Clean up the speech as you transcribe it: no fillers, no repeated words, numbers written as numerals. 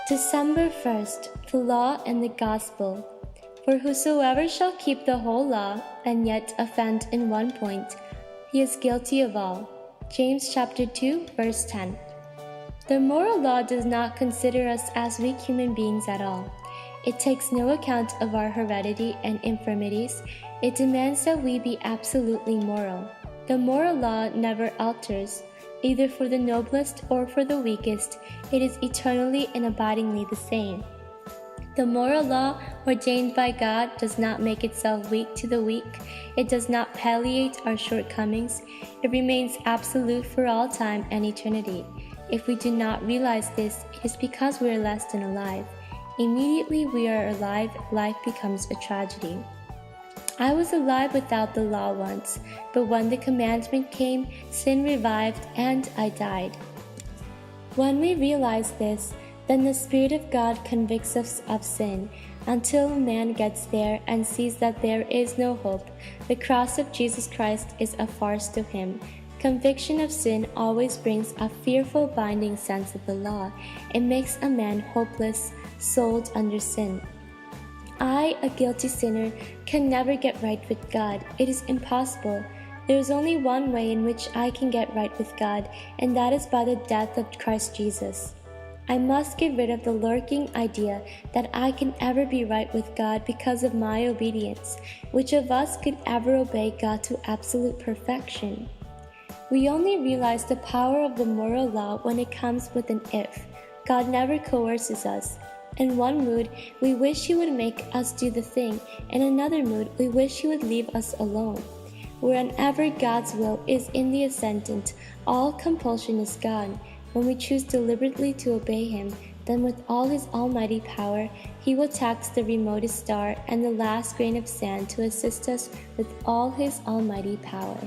December 1st, the law and the gospel. For whosoever shall keep the whole law and yet offend in one point, he is guilty of all. James chapter 2, verse 10. The moral law does not consider us as weak human beings at all. It takes no account of our heredity and infirmities. It demands that we be absolutely moral. The moral law never alters, either for the noblest or for the weakest. It is eternally and abidingly the same. The moral law ordained by God does not make itself weak to the weak. It does not palliate our shortcomings. It remains absolute for all time and eternity. If we do not realize this, it is because we are less than alive. Immediately we are alive, life becomes a tragedy. I was alive without the law once, but when the commandment came, sin revived and I died. When we realize this, then the Spirit of God convicts us of sin. Until a man gets there and sees that there is no hope, the cross of Jesus Christ is a farce to him. Conviction of sin always brings a fearful binding sense of the law. It makes a man hopeless, sold under sin. I, a guilty sinner, can never get right with God. It is impossible. There is only one way in which I can get right with God, and that is by the death of Christ Jesus. I must get rid of the lurking idea that I can ever be right with God because of my obedience. Which of us could ever obey God to absolute perfection? We only realize the power of the moral law when it comes with an if. God never coerces us. In one mood, we wish He would make us do the thing. In another mood, we wish He would leave us alone. Wherever God's will is in the ascendant, all compulsion is gone. When we choose deliberately to obey Him, then with all His almighty power, He will tax the remotest star and the last grain of sand to assist us with all His almighty power.